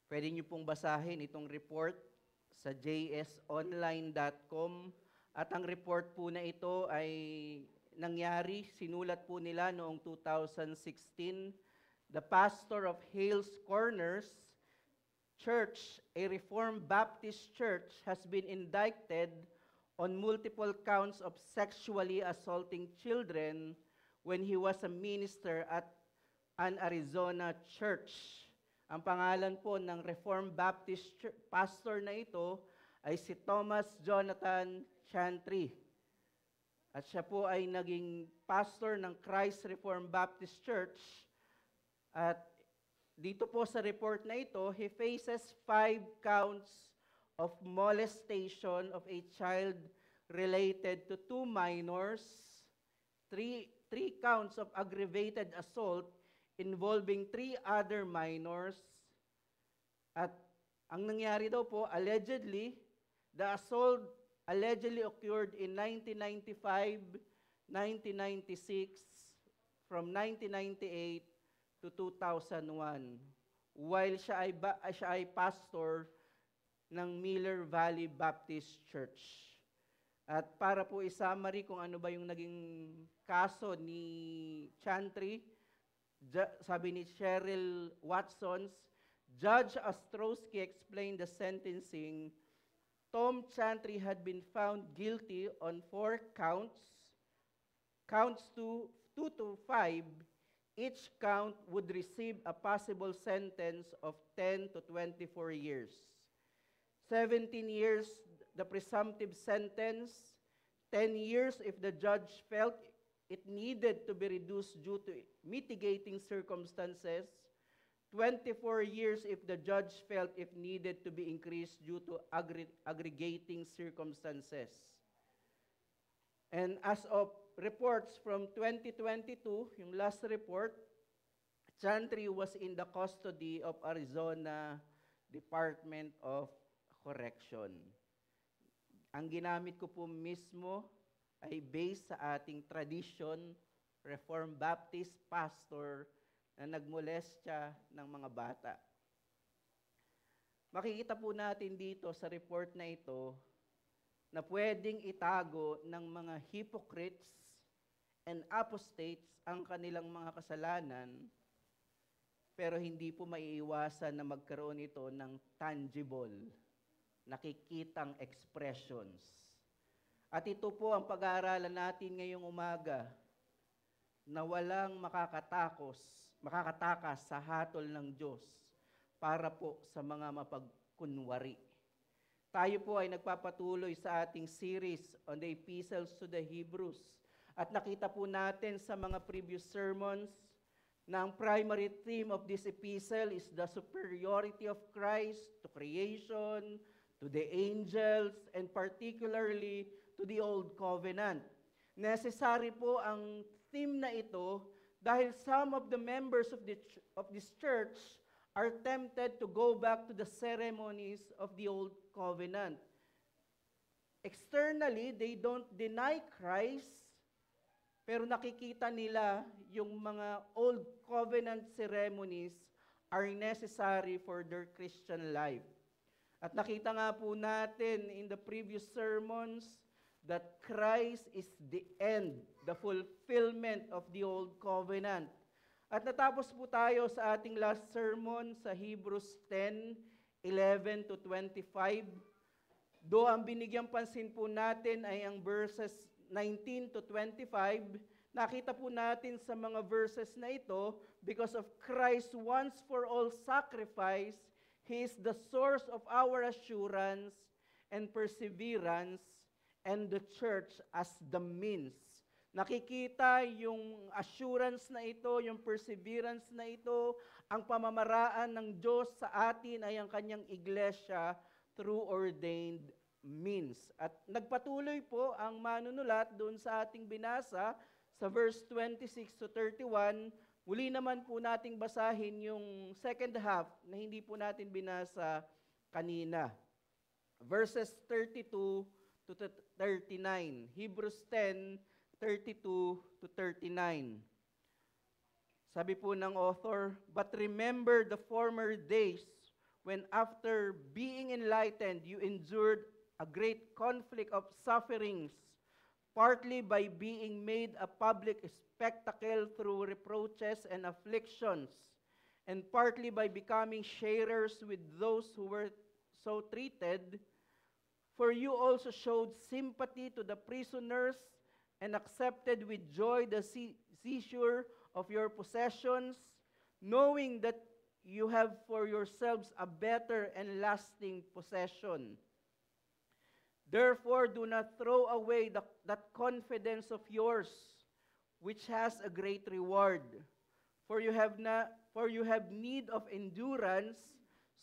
Pwede niyo pong basahin itong report sa jsonline.com. At ang report po na ito ay sinulat po nila noong 2016. The pastor of Hales Corners Church, a Reformed Baptist church, has been indicted on multiple counts of sexually assaulting children when he was a minister at an Arizona church. Ang pangalan po ng Reformed Baptist pastor na ito ay si Thomas Jonathan Chantry. At siya po ay naging pastor ng Christ Reformed Baptist Church. At dito po sa report na ito, he faces 5 counts of molestation of a child related to 2 minors, 3 counts of aggravated assault involving 3 other minors. At ang nangyari daw po, allegedly, the assault allegedly occurred in 1995, 1996, from 1998 to 2001, while siya ay pastor ng Miller Valley Baptist Church. At para po i-summary kung ano ba yung naging kaso ni Chantry, sabi ni Cheryl Watsons, Judge Ostrowski explained the sentencing. Tom Chantry had been found guilty on 4 counts. Counts 2 to 5, each count would receive a possible sentence of 10 to 24 years. 17 years, the presumptive sentence, 10 years if the judge felt it needed to be reduced due to mitigating circumstances, 24 years if the judge felt it needed to be increased due to aggregating circumstances. And as of reports from 2022, yung last report, Chantry was in the custody of Arizona Department of Correction. Ang ginamit ko po mismo ay based sa ating tradition, Reformed Baptist pastor na nagmolestya ng mga bata. Makikita po natin dito sa report na ito na pwedeng itago ng mga hypocrites and apostates ang kanilang mga kasalanan, pero hindi po maiiwasan na magkaroon ito ng tangible, nakikitang expressions. At ito po ang pag-aaralan natin ngayong umaga, na walang makakatakas sa hatol ng Diyos para po sa mga mapagkunwari. Tayo po ay nagpapatuloy sa ating series on the epistles to the Hebrews. At nakita po natin sa mga previous sermons na ang primary theme of this epistle is the superiority of Christ to creation, to the angels, and particularly to the Old Covenant. Necessary po ang theme na ito dahil some of the members of this church are tempted to go back to the ceremonies of the Old Covenant. Externally, they don't deny Christ, pero nakikita nila yung mga Old Covenant ceremonies are necessary for their Christian life. At nakita nga po natin in the previous sermons that Christ is the end, the fulfillment of the Old Covenant. At natapos po tayo sa ating last sermon sa Hebrews 10:11 to 25. Do ang binigyang pansin po natin ay ang verses 19 to 25. Nakita po natin sa mga verses na ito, because of Christ's once for all sacrifice, He is the source of our assurance and perseverance, and the church as the means. Nakikita yung assurance na ito, yung perseverance na ito, ang pamamaraan ng Diyos sa atin ay ang kanyang iglesia through ordained means. At nagpatuloy po ang manunulat doon sa ating binasa sa verse 26 to 31. Muli naman po nating basahin yung second half na hindi po natin binasa kanina. Verses 32 to 39. Hebrews 10:32 to 39. Sabi po ng author, "But remember the former days when after being enlightened, you endured a great conflict of sufferings, partly by being made a public spectacle through reproaches and afflictions, and partly by becoming sharers with those who were so treated. For you also showed sympathy to the prisoners and accepted with joy the seizure of your possessions, knowing that you have for yourselves a better and lasting possession. Therefore, do not throw away that confidence of yours, which has a great reward. For you have need of endurance,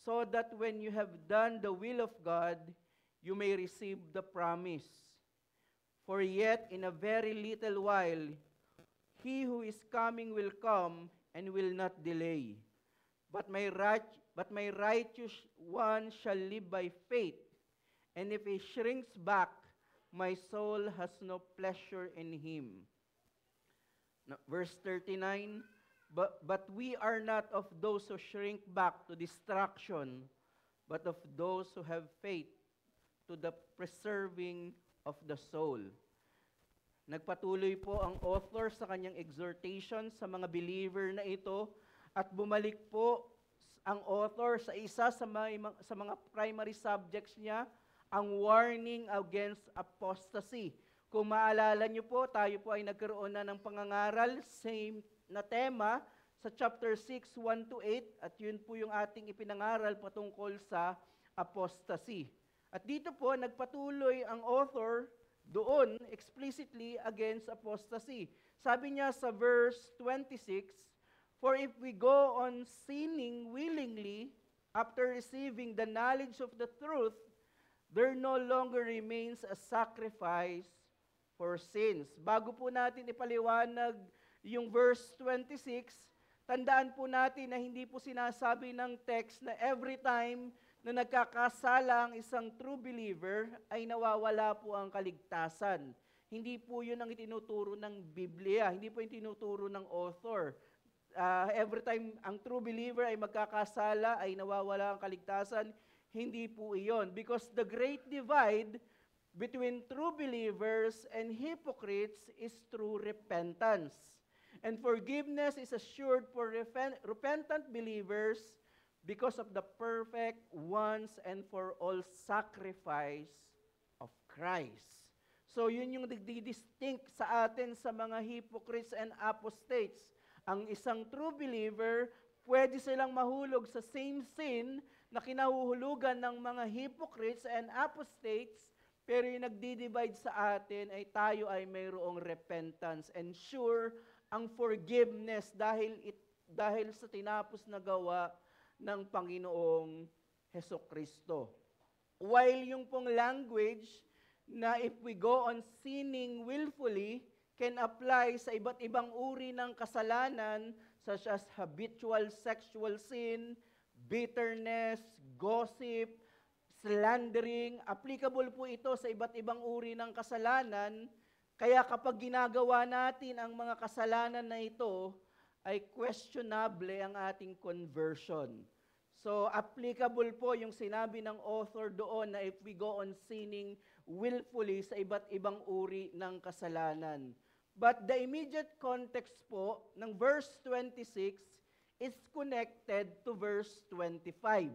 so that when you have done the will of God, you may receive the promise. For yet in a very little while, he who is coming will come and will not delay. But my righteous one shall live by faith, and if he shrinks back, my soul has no pleasure in him. Now, verse 39, but we are not of those who shrink back to destruction, but of those who have faith to the preserving of the soul. Nagpatuloy po ang author sa kanyang exhortation sa mga believer na ito, at bumalik po ang author sa isa sa mga primary subjects niya, ang warning against apostasy. Kung maalala niyo po, tayo po ay nagkaroon na ng pangangaral, same na tema, sa chapter 6, 1-8, at yun po yung ating ipinangaral patungkol sa apostasy. At dito po, nagpatuloy ang author doon explicitly against apostasy. Sabi niya sa verse 26, for if we go on sinning willingly after receiving the knowledge of the truth, there no longer remains a sacrifice for sins. Bago po natin ipaliwanag yung verse 26, tandaan po natin na hindi po sinasabi ng text na every time na nagkakasala ang isang true believer ay nawawala po ang kaligtasan. Hindi po yun ang itinuturo ng Biblia, hindi po yung tinuturo ng author. Every time ang true believer ay magkakasala ay nawawala ang kaligtasan, hindi po iyon. Because the great divide between true believers and hypocrites is through repentance. And forgiveness is assured for repentant believers because of the perfect once and for all sacrifice of Christ. So yun yung nagdi-distinct sa atin sa mga hypocrites and apostates. Ang isang true believer, pwede silang mahulog sa same sin na kinahuhulugan ng mga hypocrites and apostates, pero yung nagdi-divide sa atin ay tayo ay mayroong repentance and sure ang forgiveness dahil sa tinapos na gawa ng Panginoong Hesukristo. While yung pong language na if we go on sinning willfully can apply sa iba't ibang uri ng kasalanan such as habitual sexual sin, bitterness, gossip, slandering. Applicable po ito sa iba't ibang uri ng kasalanan. Kaya kapag ginagawa natin ang mga kasalanan na ito, ay questionable ang ating conversion. So, applicable po yung sinabi ng author doon na if we go on sinning willfully sa iba't ibang uri ng kasalanan. But the immediate context po ng verse 26 is connected to verse 25.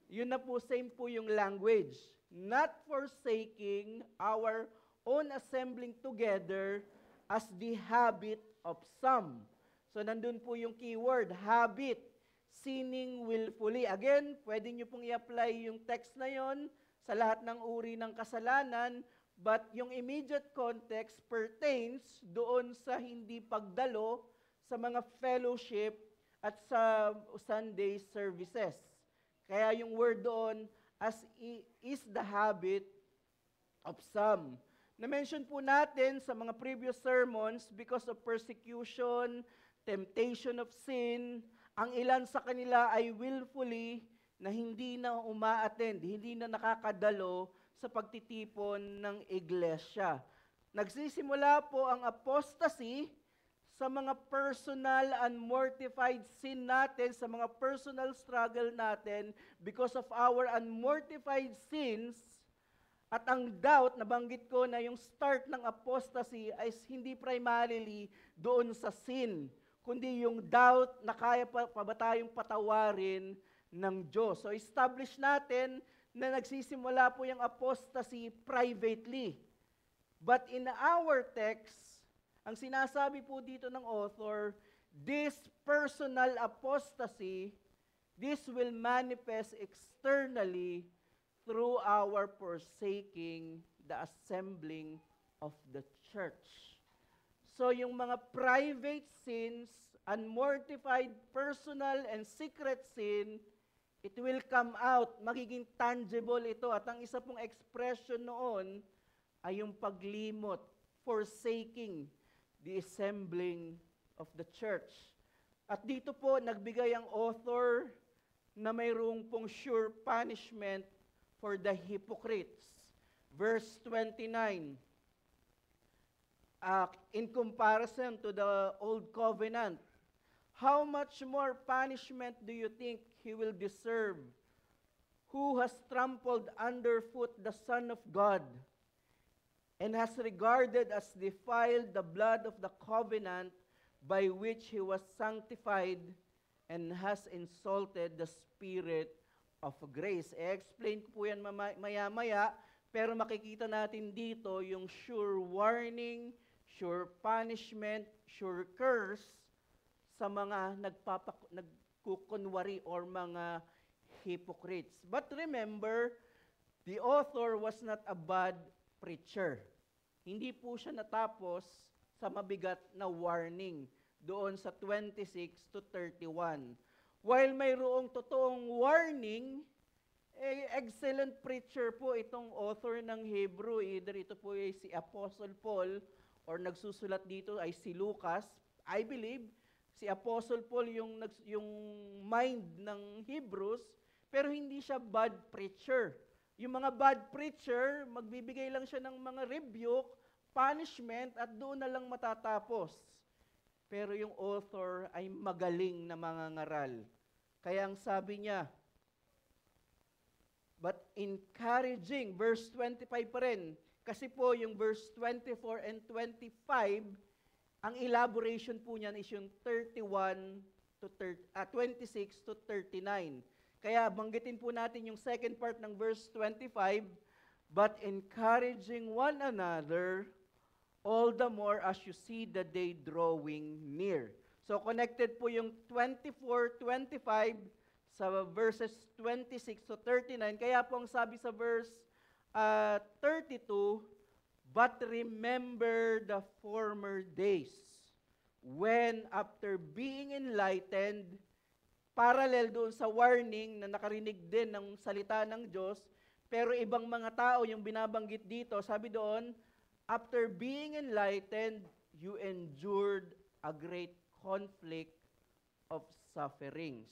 Yun na po, same po yung language. Not forsaking our own assembling together as the habit of some. So nandun po yung keyword, habit, sinning willfully. Again, pwede nyo pong i-apply yung text na yon sa lahat ng uri ng kasalanan, but yung immediate context pertains doon sa hindi pagdalo sa mga fellowship at sa Sunday services. Kaya yung word doon as is the habit of some. Na-mention po natin sa mga previous sermons because of persecution, temptation of sin, ang ilan sa kanila ay willfully na hindi na uma-attend, hindi na nakakadalo sa pagtitipon ng iglesia. Nagsisimula po ang apostasy sa mga personal and mortified sin natin, sa mga personal struggle natin, because of our unmortified sins, at ang doubt, nabanggit ko na yung start ng apostasy ay hindi primarily doon sa sin, kundi yung doubt na kaya pa ba tayong patawarin ng Diyos. So establish natin na nagsisimula po yung apostasy privately. But in our text, ang sinasabi po dito ng author, this personal apostasy, this will manifest externally through our forsaking the assembling of the church. So yung mga private sins, unmortified personal and secret sin, it will come out, magiging tangible ito. At ang isa pong expression noon ay yung paglimot, forsaking the assembling of the church. At dito po, nagbigay ang author na mayroong pong sure punishment for the hypocrites. Verse 29, in comparison to the old covenant, how much more punishment do you think he will deserve who has trampled underfoot the Son of God and has regarded as defiled the blood of the covenant by which he was sanctified and has insulted the Spirit of grace. I-explain ko po yan maya-maya, pero makikita natin dito yung sure warning, sure punishment, sure curse sa mga nagkukunwari or mga hypocrites. But remember, the author was not a bad preacher. Hindi po siya natapos sa mabigat na warning doon sa 26 to 31. While mayroong totoong warning, excellent preacher po itong author ng Hebrew. Either ito po ay si Apostle Paul or nagsusulat dito ay si Lucas. I believe si Apostle Paul yung mind ng Hebrews, pero hindi siya bad preacher. Yung mga bad preacher, magbibigay lang siya ng mga rebuke, punishment, at doon na lang matatapos. Pero yung author ay magaling na mga ngaral. Kaya ang sabi niya, but encouraging, verse 25 pa rin, kasi po yung verse 24 and 25, ang elaboration po niyan is yung 26 to 39. Kaya banggitin po natin yung second part ng verse 25, but encouraging one another, all the more as you see the day drawing near. So connected po yung 24, 25 sa verses 26 to 39. Kaya po ang sabi sa verse 32, but remember the former days, when after being enlightened, parallel doon sa warning na nakarinig din ng salita ng Diyos, pero ibang mga tao yung binabanggit dito, sabi doon, after being enlightened, you endured a great conflict of sufferings.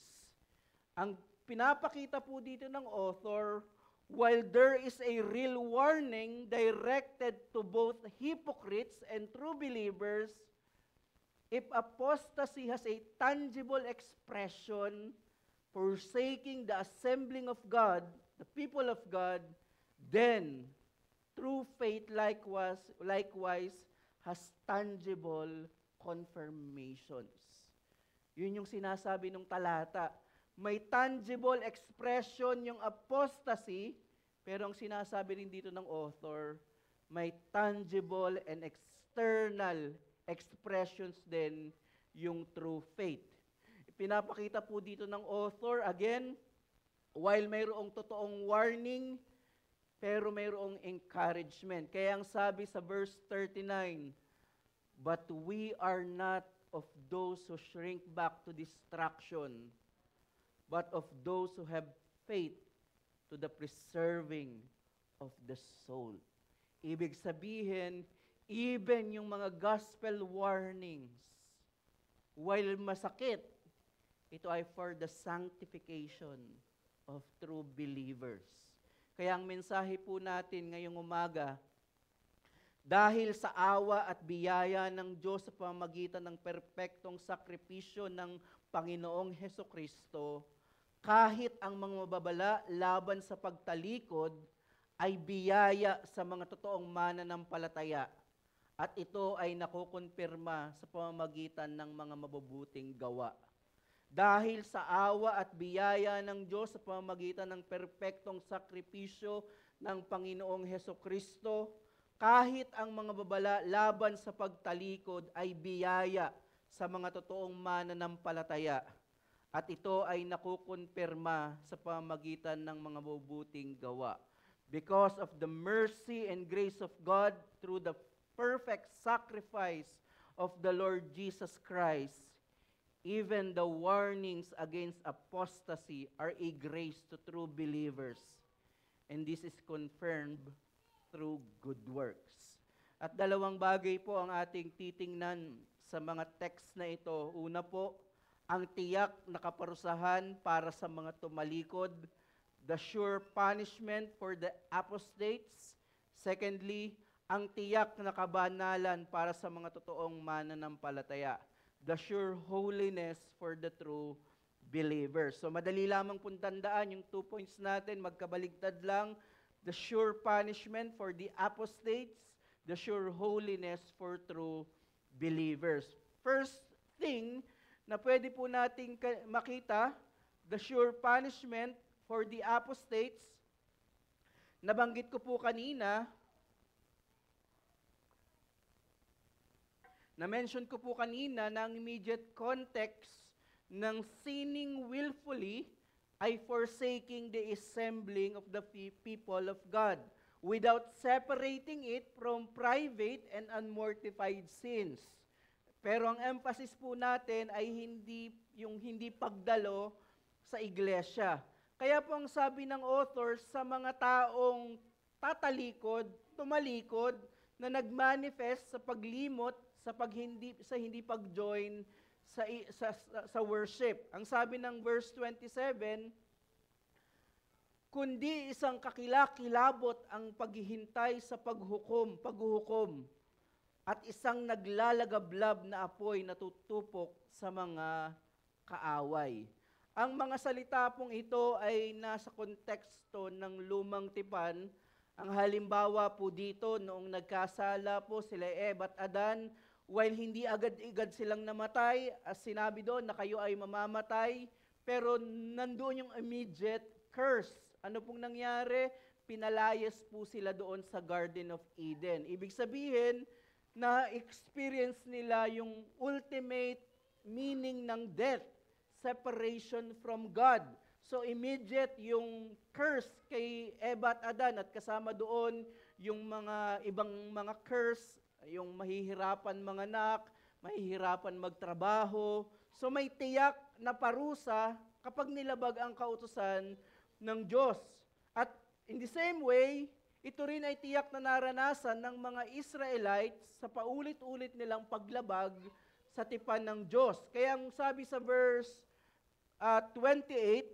Ang pinapakita po dito ng author, while there is a real warning directed to both hypocrites and true believers, if apostasy has a tangible expression, forsaking the assembling of God, the people of God, then true faith likewise has tangible confirmations. Yun yung sinasabi ng talata. May tangible expression yung apostasy, pero ang sinasabi rin dito ng author, may tangible and external expressions din yung true faith. Pinapakita po dito ng author, again, while mayroong totoong warning, pero mayroong encouragement. Kaya ang sabi sa verse 39, but we are not of those who shrink back to destruction, but of those who have faith to the preserving of the soul. Ibig sabihin, even yung mga gospel warnings, while masakit, ito ay for the sanctification of true believers. Kaya ang mensahe po natin ngayong umaga, Dahil sa awa at biyaya ng Diyos sa pamamagitan ng perpektong sakripisyo ng Panginoong Hesukristo, kahit ang mga mababala laban sa pagtalikod ay biyaya sa mga totoong mananampalataya, at ito ay nakukumpirma sa pamamagitan ng mga mabubuting gawa. Dahil sa awa at biyaya ng Diyos sa pamamagitan ng perpektong sakripisyo ng Panginoong Hesukristo, kahit ang mga babala laban sa pagtalikod ay biyaya sa mga totoong mananampalataya, at ito ay nakukumpirma sa pamamagitan ng mga mabubuting gawa. Because of the mercy and grace of God through the perfect sacrifice of the Lord Jesus Christ, even the warnings against apostasy are a grace to true believers, and this is confirmed through good works. At dalawang bagay po ang ating titingnan sa mga text na ito. Una po, ang tiyak na kaparusahan para sa mga tumalikod, the sure punishment for the apostates. Secondly, ang tiyak na kabanalan para sa mga totoong mananampalataya, the sure holiness for the true believers. So madali lamang pong tandaan yung 2 points natin, magkabaligtad lang. The sure punishment for the apostates, the sure holiness for true believers. First thing na pwede po nating makita, the sure punishment for the apostates, nabanggit ko po kanina, na-mention ko po kanina na ang immediate context ng sinning willfully ay forsaking the assembling of the people of God without separating it from private and unmortified sins. Pero ang emphasis po natin ay hindi pagdalo sa iglesia. Kaya po ang sabi ng author sa mga taong tumalikod, na nagmanifest sa paglimot, sa hindi pag-join sa worship. Ang sabi ng verse 27, kundi isang kakilakilabot ang paghihintay sa paghuhukom, at isang naglalagablab na apoy na tutupok sa mga kaaway. Ang mga salita pong ito ay nasa konteksto ng lumang tipan. Ang halimbawa po dito, noong nagkasala po sila Eva at Adan, while hindi agad-agad silang namatay, as sinabi doon na kayo ay mamamatay, pero nandoon yung immediate curse. Ano pong nangyari? Pinalayas po sila doon sa Garden of Eden. Ibig sabihin, na-experience nila yung ultimate meaning ng death, separation from God. So immediate yung curse kay Eva at Adan, at kasama doon yung mga ibang mga curse, yung mahihirapan manganak, mahihirapan magtrabaho. So may tiyak na parusa kapag nilabag ang kautusan ng Diyos. At in the same way, ito rin ay tiyak na naranasan ng mga Israelites sa paulit-ulit nilang paglabag sa tipan ng Diyos. Kaya ang sabi sa verse 28,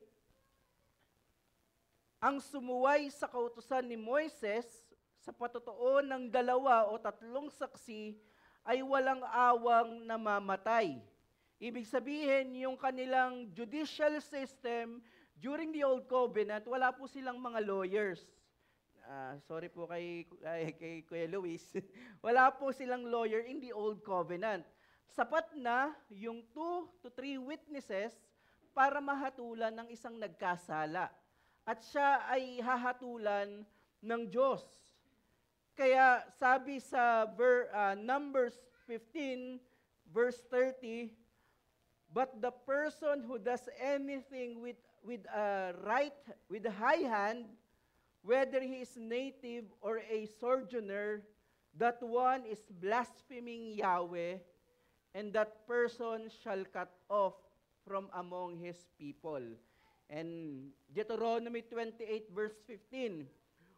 ang sumuway sa kautusan ni Moises sa patotoo ng 2 o 3 saksi ay walang awang namamatay. Ibig sabihin, yung kanilang judicial system during the Old Covenant, wala po silang mga lawyers. Sorry po kay Kuya Luis. Wala po silang lawyer in the Old Covenant. Sapat na yung 2 to 3 witnesses para mahatulan ng isang nagkasala. At siya ay hahatulan ng Diyos. Kaya sabi sa Numbers 15, verse 30, but the person who does anything with a high hand, whether he is native or a sojourner, that one is blaspheming Yahweh, and that person shall cut off from among his people. And Deuteronomy 28 verse 15,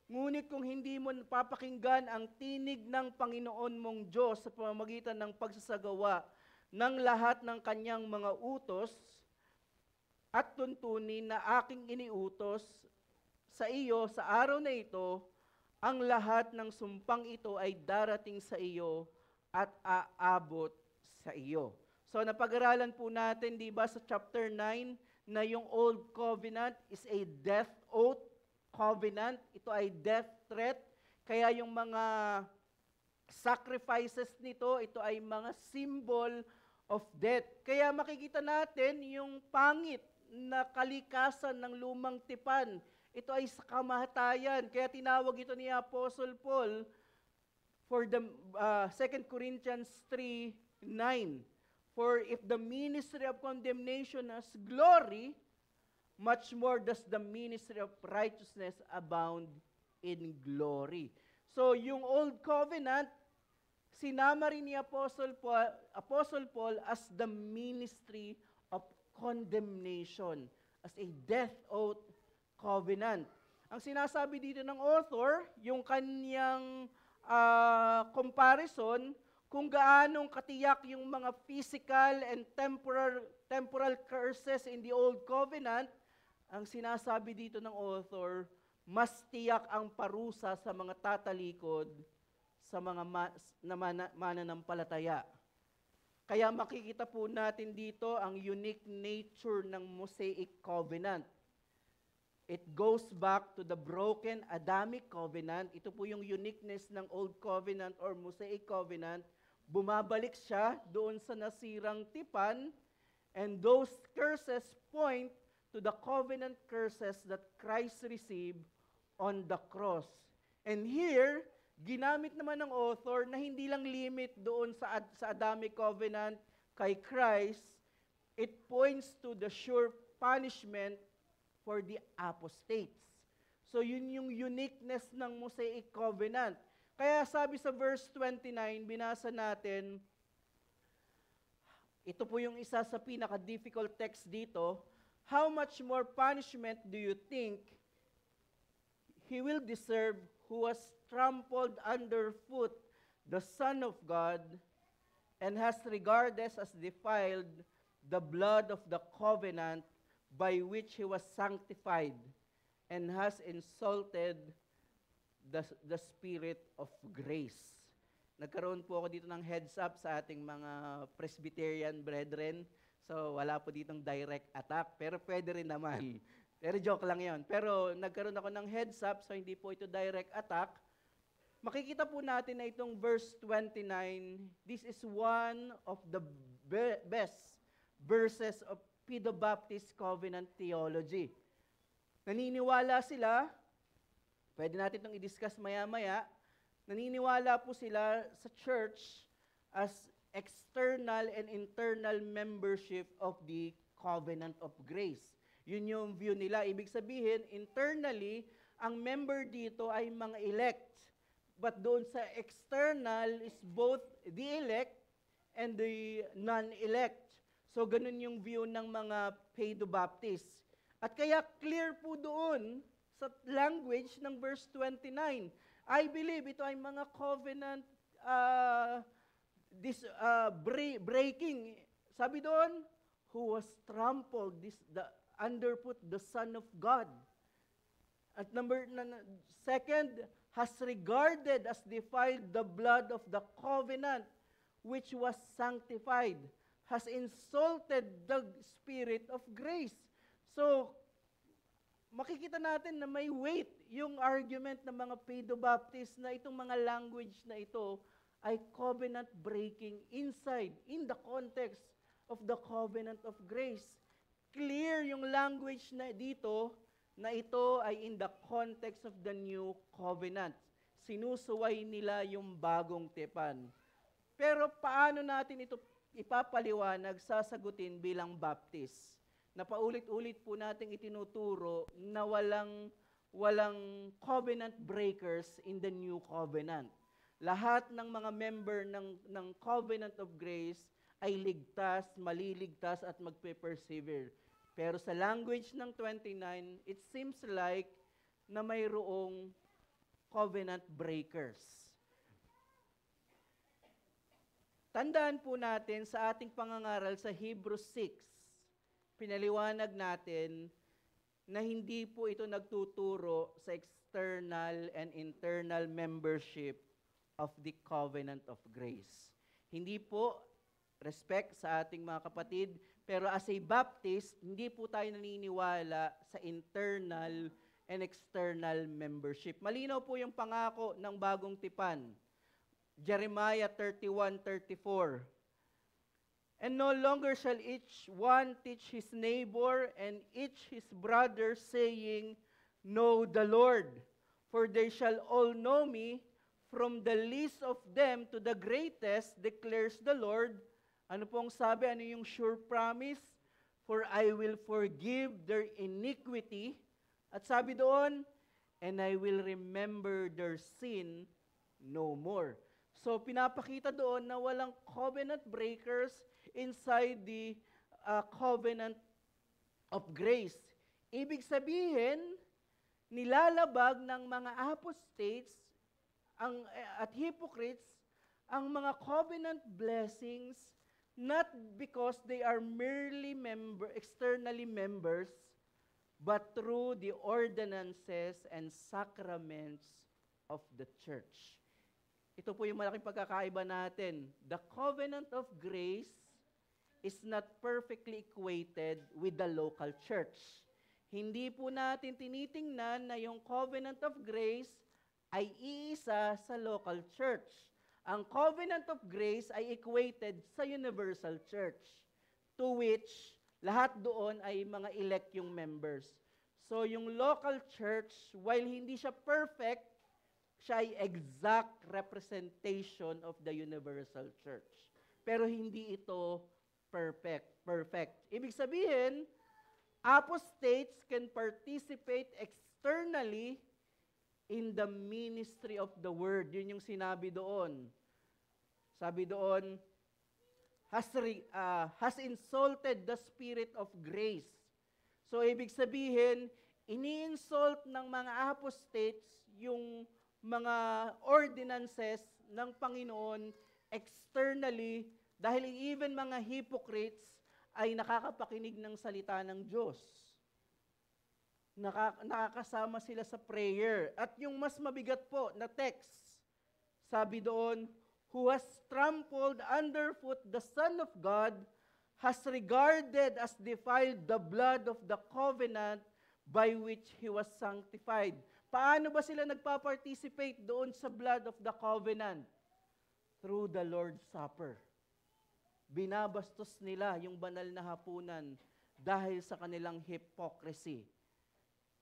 ngunit kung hindi mo papakinggan ang tinig ng Panginoon mong Diyos sa pamamagitan ng pagsasagawa ng lahat ng kanyang mga utos at tuntunin na aking iniutos sa iyo sa araw na ito, ang lahat ng sumpang ito ay darating sa iyo at aabot sa iyo. So napag-aralan po natin, di ba, sa chapter 9, na yung Old Covenant is a death oath covenant. Ito ay death threat. Kaya yung mga sacrifices nito, ito ay mga symbol of death. Kaya makikita natin yung pangit na kalikasan ng lumang tipan. Ito ay sa kamatayan. Kaya tinawag ito ni Apostle Paul for the 2 Corinthians 3:9. For if the ministry of condemnation has glory, much more does the ministry of righteousness abound in glory. So yung Old Covenant, sinama rin ni Apostle Paul as the ministry of condemnation, as a death oath covenant. Ang sinasabi dito ng author, yung kanyang comparison, kung gaanong katiyak yung mga physical and temporal curses in the Old Covenant, ang sinasabi dito ng author, mas tiyak ang parusa sa mga tatalikod sa mga mananampalataya. Kaya makikita po natin dito ang unique nature ng Mosaic Covenant. It goes back to the broken Adamic Covenant. Ito po yung uniqueness ng Old Covenant or Mosaic Covenant. Bumabalik siya doon sa nasirang tipan, and those curses point to the covenant curses that Christ received on the cross. And here, ginamit naman ng author na hindi lang limit doon sa Adamic Covenant kay Christ, it points to the sure punishment for the apostates. So yun yung uniqueness ng Mosaic Covenant. Kaya sabi sa verse 29, binasa natin, ito po yung isa sa pinaka-difficult text dito, how much more punishment do you think he will deserve who has trampled underfoot the Son of God and has regarded as defiled the blood of the covenant by which he was sanctified and has insulted the Spirit of grace. Nagkaroon po ako dito ng heads up sa ating mga Presbyterian brethren. So wala po ditong direct attack, pero pwede rin naman. Pero joke lang yon. Pero nagkaroon ako ng heads up, so hindi po ito direct attack. Makikita po natin na itong verse 29, this is one of the best verses of Pedobaptist Covenant theology. Naniniwala sila, pwede natin itong i-discuss maya-maya, naniniwala po sila sa church as external and internal membership of the covenant of grace. Yun yung view nila. Ibig sabihin, internally, ang member dito ay mga elect. But doon sa external is both the elect and the non-elect. So, ganun yung view ng mga Pedobaptists. At kaya clear po doon sa language ng verse 29. I believe ito ay mga covenant breaking. Sabi doon, who was trampled, underfoot the Son of God. At second, has regarded as defiled the blood of the covenant, which was sanctified, has insulted the Spirit of grace. So, makikita natin na may weight yung argument ng mga Pedobaptists na itong mga language na ito ay covenant breaking in the context of the covenant of grace. Clear yung language na dito na ito ay in the context of the new covenant. Sinusuway nila yung bagong tipan. Pero paano natin ito ipapaliwanag, sasagutin bilang Baptist? Na paulit-ulit po nating itinuturo na walang covenant breakers in the new covenant. Lahat ng mga member ng covenant of grace ay ligtas, maliligtas at magpe-persevere. Pero sa language ng 29, it seems like na mayroong covenant breakers. Tandaan po natin sa ating pangangaral sa Hebrews 6, pinaliwanag natin na hindi po ito nagtuturo sa external and internal membership of the covenant of grace. Hindi po respect sa ating mga kapatid, pero as a Baptist, hindi po tayo naniniwala sa internal and external membership. Malinaw po yung pangako ng bagong tipan. Jeremiah 31:34. And no longer shall each one teach his neighbor and each his brother, saying, Know the Lord, for they shall all know me, from the least of them to the greatest, declares the Lord. Ano pong sabi? Ano yung sure promise? For I will forgive their iniquity. At sabi doon, and I will remember their sin no more. So pinapakita doon na walang covenant breakers inside the covenant of grace. Ibig sabihin, nilalabag ng mga apostates at hypocrites ang mga covenant blessings not because they are merely externally members, but through the ordinances and sacraments of the church. Ito po yung malaking pagkakaiba natin. The covenant of grace is not perfectly equated with the local church. Hindi po natin tinitingnan na yung covenant of grace ay iisa sa local church. Ang covenant of grace ay equated sa universal church, to which lahat doon ay mga elect yung members. So yung local church, while hindi siya perfect, siya ay exact representation of the universal church. Pero hindi ito perfect. Ibig sabihin, apostates can participate externally in the ministry of the word. Yun yung sinabi doon. Sabi doon, has insulted the spirit of grace. So, ibig sabihin, ini-insult ng mga apostates yung mga ordinances ng Panginoon externally, dahil even mga hypocrites ay nakakapakinig ng salita ng Diyos. Nakakasama sila sa prayer. At yung mas mabigat po na text, sabi doon, who has trampled underfoot the Son of God, has regarded as defiled the blood of the covenant by which he was sanctified. Paano ba sila nagpa-participate doon sa blood of the covenant? Through the Lord's Supper. Binabastos nila yung banal na hapunan dahil sa kanilang hypocrisy.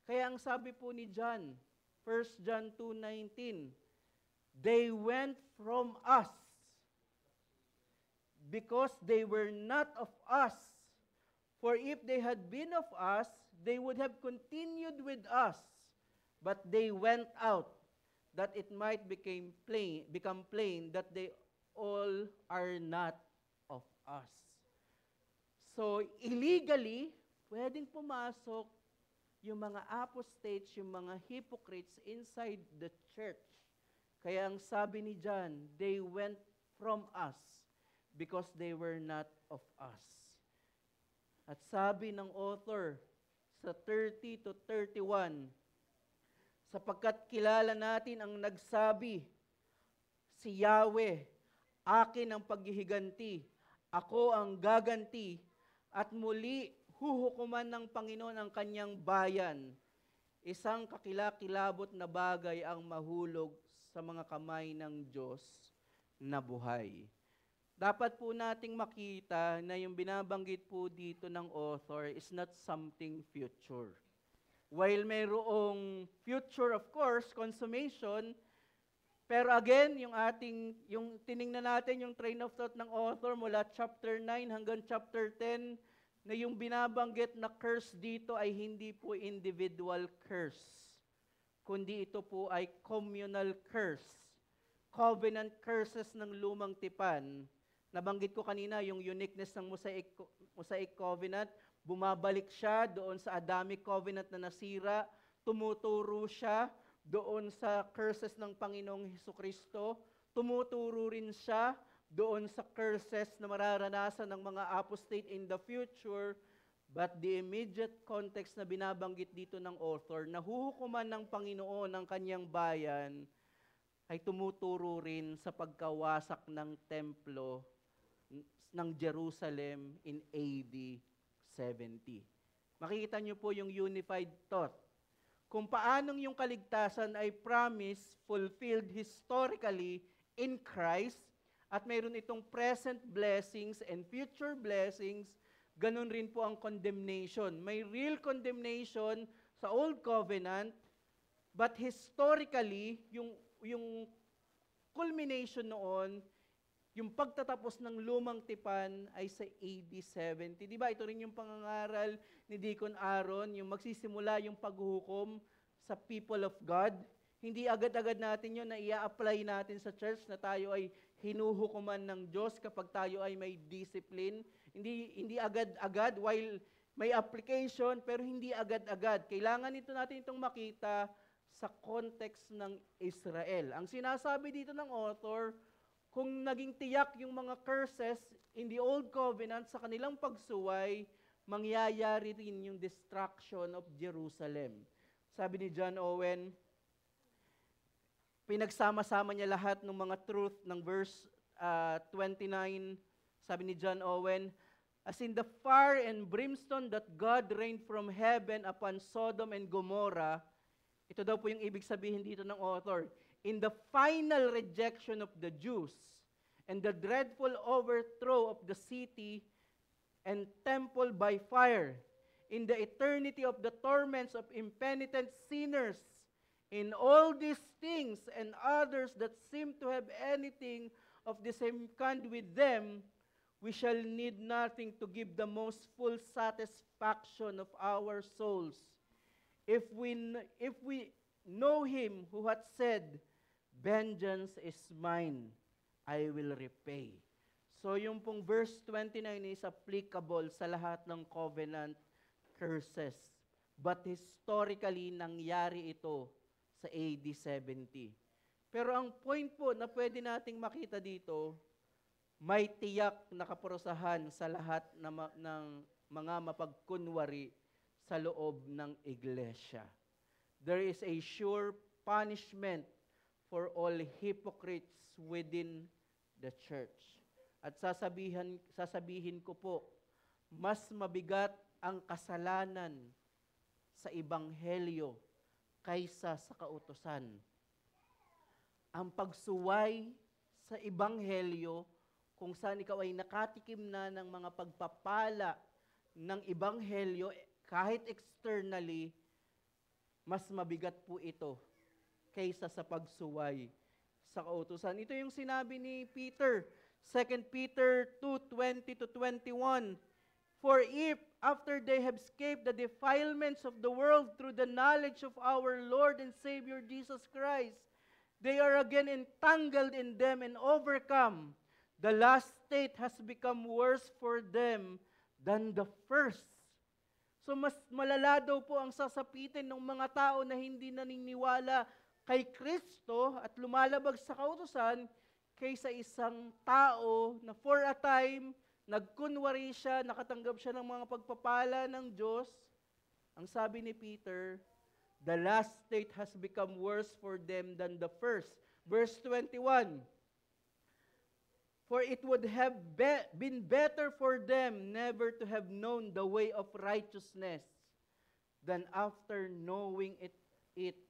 Kaya ang sabi po ni John, 1 John 2:19, they went from us because they were not of us. For if they had been of us, they would have continued with us. But they went out, that it might become plain that they all are not of us. So, illegally, pwedeng pumasok yung mga apostates, yung mga hypocrites inside the church. Kaya ang sabi ni John, they went from us because they were not of us. At sabi ng author sa 30 to 31, sapagkat kilala natin ang nagsabi, si Yahweh, akin ang paghihiganti, ako ang gaganti, at muli huhukuman ng Panginoon ang kanyang bayan. Isang kakilakilabot na bagay ang mahulog sa mga kamay ng Diyos na buhay. Dapat po nating makita na yung binabanggit po dito ng author is not something future. While mayroong future, of course, consummation, pero again, yung tiningnan natin yung train of thought ng author mula chapter 9 hanggang chapter 10, na yung binabanggit na curse dito ay hindi po individual curse, kundi ito po ay communal curse. Covenant curses ng lumang tipan. Nabanggit ko kanina yung uniqueness ng Mosaic Covenant. Bumabalik siya doon sa Adamic Covenant na nasira. Tumuturo siya doon sa curses ng Panginoong Hesukristo. Tumuturo rin siya doon sa curses na mararanasan ng mga apostate in the future But the immediate context na binabanggit dito ng author, na huhukuman ng Panginoon ang kanyang bayan, ay tumuturo rin sa pagkawasak ng templo ng Jerusalem in AD 70. Makikita niyo po yung unified thought. Kung paanong yung kaligtasan ay promise, fulfilled historically in Christ, at mayroon itong present blessings and future blessings, ganun rin po ang condemnation. May real condemnation sa Old Covenant, but historically, yung culmination noon, yung pagtatapos ng lumang tipan ay sa AD 70. Di ba? Ito rin yung pangangaral ni Deacon Aaron, yung magsisimula yung paghuhukom sa people of God. Hindi agad-agad natin yun na i-apply natin sa church na tayo ay hinuhukuman ng Diyos kapag tayo ay may discipline. Hindi agad-agad, while may application, pero hindi agad-agad. Kailangan natin itong makita sa context ng Israel. Ang sinasabi dito ng author, kung naging tiyak yung mga curses in the Old Covenant sa kanilang pagsuway, mangyayari rin yung destruction of Jerusalem. Sabi ni John Owen, pinagsama-sama niya lahat ng mga truth ng verse 29, sabi ni John Owen, as in the fire and brimstone that God rained from heaven upon Sodom and Gomorrah, ito daw po yung ibig sabihin dito ng author, in the final rejection of the Jews and the dreadful overthrow of the city and temple by fire, in the eternity of the torments of impenitent sinners, in all these things and others that seem to have anything of the same kind with them, we shall need nothing to give the most full satisfaction of our souls. If we know him who hath said, vengeance is mine, I will repay. So yung pong verse 29 is applicable sa lahat ng covenant curses. But historically, nangyari ito sa AD 70. Pero ang point po na pwede nating makita dito, may tiyak na kaparusahan sa lahat ng mga mapagkunwari sa loob ng iglesia. There is a sure punishment for all hypocrites within the church. At sasabihin ko po, mas mabigat ang kasalanan sa ebanghelyo kaysa sa kautusan. Ang pagsuway sa ebanghelyo, kung saan ikaw ay nakatikim na ng mga pagpapala ng ebanghelyo, kahit externally, mas mabigat po ito kaysa sa pagsuway sa kautusan. Ito yung sinabi ni Peter, 2 Peter 2:20-21, for if, after they have escaped the defilements of the world through the knowledge of our Lord and Savior Jesus Christ, they are again entangled in them and overcome, the last state has become worse for them than the first. So mas malala daw po ang sasapitin ng mga tao na hindi naniniwala kay Kristo at lumalabag sa kautusan kaysa isang tao na for a time, nagkunwari siya, nakatanggap siya ng mga pagpapala ng Diyos. Ang sabi ni Peter, the last state has become worse for them than the first. Verse 21, for it would have been better for them never to have known the way of righteousness than after knowing it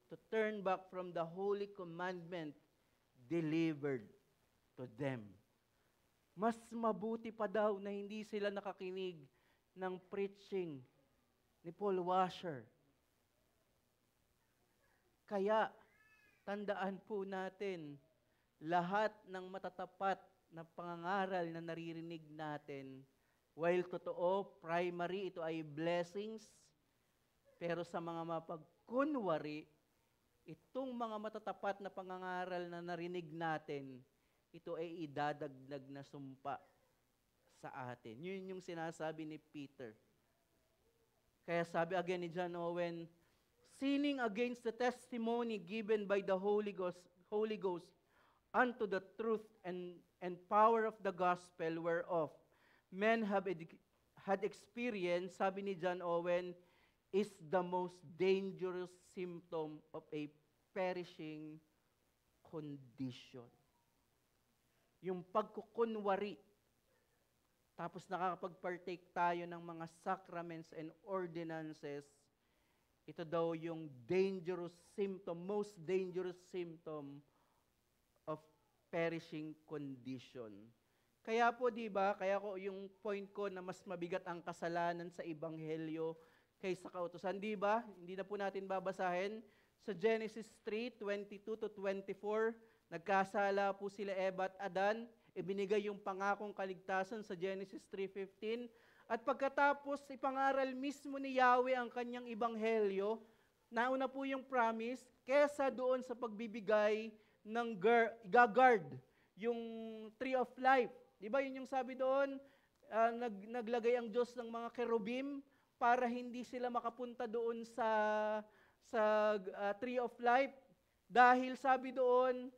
to turn back from the holy commandment delivered to them. Mas mabuti pa daw na hindi sila nakakinig ng preaching ni Paul Washer. Kaya, tandaan po natin, lahat ng matatapat na pangangaral na naririnig natin, while totoo, primary, ito ay blessings, pero sa mga mapagkunwari, itong mga matatapat na pangangaral na narinig natin, ito ay idadagdag na sumpa sa atin. Yun yung sinasabi ni Peter. Kaya sabi again ni John Owen, sinning against the testimony given by the Holy Ghost unto the truth and power of the gospel whereof men had experienced, sabi ni John Owen, is the most dangerous symptom of a perishing condition. Yung pagkukunwari, tapos nakakapag-partake tayo ng mga sacraments and ordinances, ito daw yung dangerous symptom, most dangerous symptom of perishing condition. Kaya po, di ba, kaya ko yung point ko na mas mabigat ang kasalanan sa ebanghelyo kaysa kautusan, di ba? Hindi na po natin babasahin. Sa Genesis 3:22-24, nagkasala po sila Eva at Adan, ibinigay yung pangakong kaligtasan sa Genesis 3:15, at pagkatapos ipangaral mismo ni Yahweh ang kanyang ebanghelyo, nauna po yung promise, kesa doon sa pagbibigay ng gagard, yung tree of life. Di ba yun yung sabi doon, naglagay ang Diyos ng mga kerubim para hindi sila makapunta doon sa tree of life. Dahil sabi doon,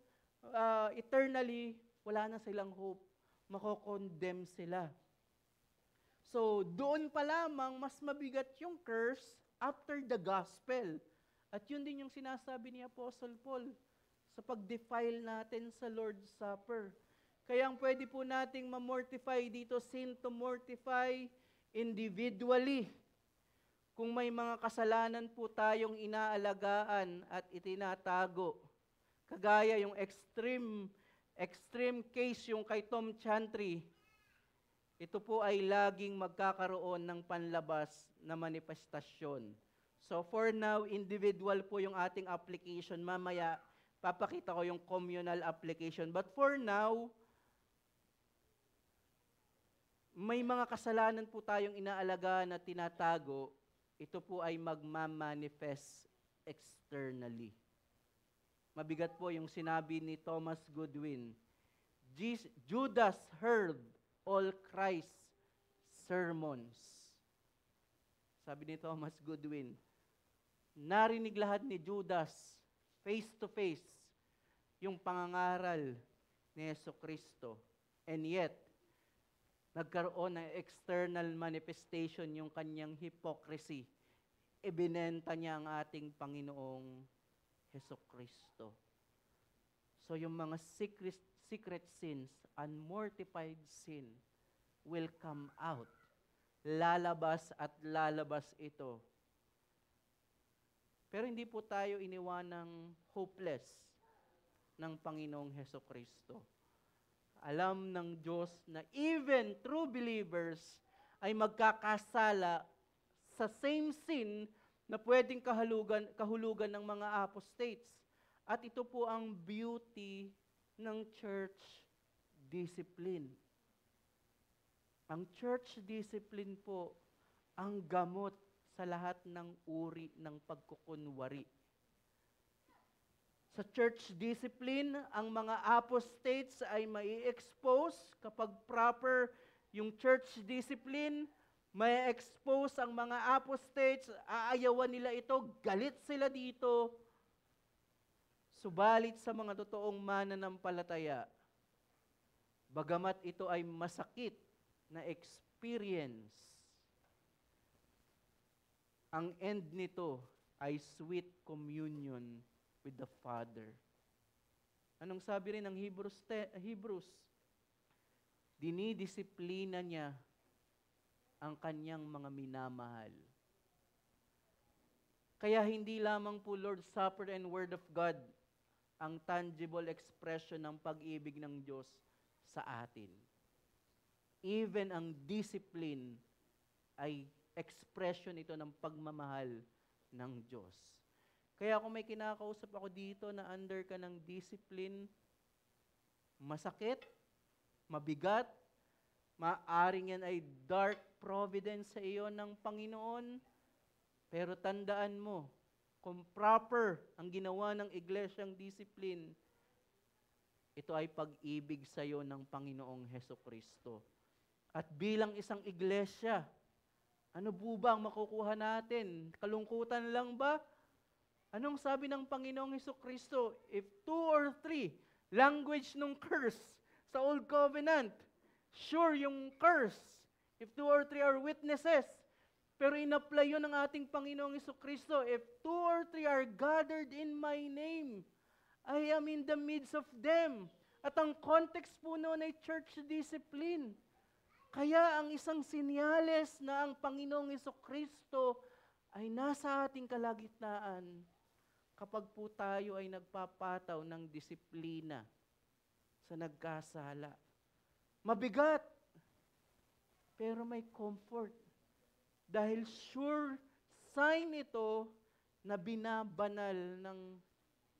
eternally, wala na silang hope. Mako-condemn sila. So, doon pa lamang, mas mabigat yung curse after the gospel. At yun din yung sinasabi ni Apostle Paul sa pag-defile natin sa Lord's Supper. Kaya ang pwede po nating ma-mortify dito, sin to mortify individually. Kung may mga kasalanan po tayong inaalagaan at itinatago, kagaya yung extreme case yung kay Tom Chantry, ito po ay laging magkakaroon ng panlabas na manifestasyon. So for now, individual po yung ating application. Mamaya, papakita ko yung communal application. But for now, may mga kasalanan po tayong inaalagaan at tinatago, ito po ay magmamanifest externally. Mabigat po yung sinabi ni Thomas Goodwin, Judas heard all Christ's sermons. Sabi ni Thomas Goodwin, narinig lahat ni Judas, face to face, yung pangangaral ni Jesucristo. And yet, nagkaroon ng external manifestation yung kanyang hypocrisy. Ibinenta niya ang ating Panginoong Jesucristo. So yung mga secret sins, unmortified sin, will come out. Lalabas at lalabas ito. Pero hindi po tayo iniwanang hopeless ng Panginoong Jesucristo. Alam ng Diyos na even true believers ay magkakasala sa same sin na pwedeng kahulugan ng mga apostates. At ito po ang beauty ng church discipline. Ang church discipline po ang gamot sa lahat ng uri ng pagkukunwari. Sa church discipline, ang mga apostates ay mai-expose kapag proper yung church discipline, mai-expose ang mga apostates, aayawan nila ito, galit sila dito. Subalit sa mga totoong mananampalataya, bagamat ito ay masakit na experience, ang end nito ay sweet communion with the Father. Anong sabi rin ng Hebrews? Dinidisiplina niya ang kanyang mga minamahal. Kaya hindi lamang po Lord's Supper and Word of God ang tangible expression ng pag-ibig ng Diyos sa atin. Even ang discipline ay expression ito ng pagmamahal ng Diyos. Kaya kung may kinakausap ako dito na under ka ng discipline, masakit, mabigat, maaring yan ay dark providence sa iyo ng Panginoon, pero tandaan mo, kung proper ang ginawa ng iglesyang discipline, ito ay pag-ibig sa iyo ng Panginoong Hesukristo. At bilang isang iglesia, ano po ba ang makukuha natin? Kalungkutan lang ba? Anong sabi ng Panginoong Hesukristo? If 2 or 3, language nung curse sa Old Covenant, sure yung curse, If 2 or 3 are witnesses. Pero in-apply yun ng ating Panginoong Jesucristo. If 2 or 3 are gathered in my name, I am in the midst of them. At ang context po noon ay church discipline. Kaya ang isang sinyales na ang Panginoong Jesucristo ay nasa ating kalagitnaan kapag po tayo ay nagpapataw ng disiplina sa nagkasala. Mabigat, pero may comfort. Dahil sure sign ito na binabanal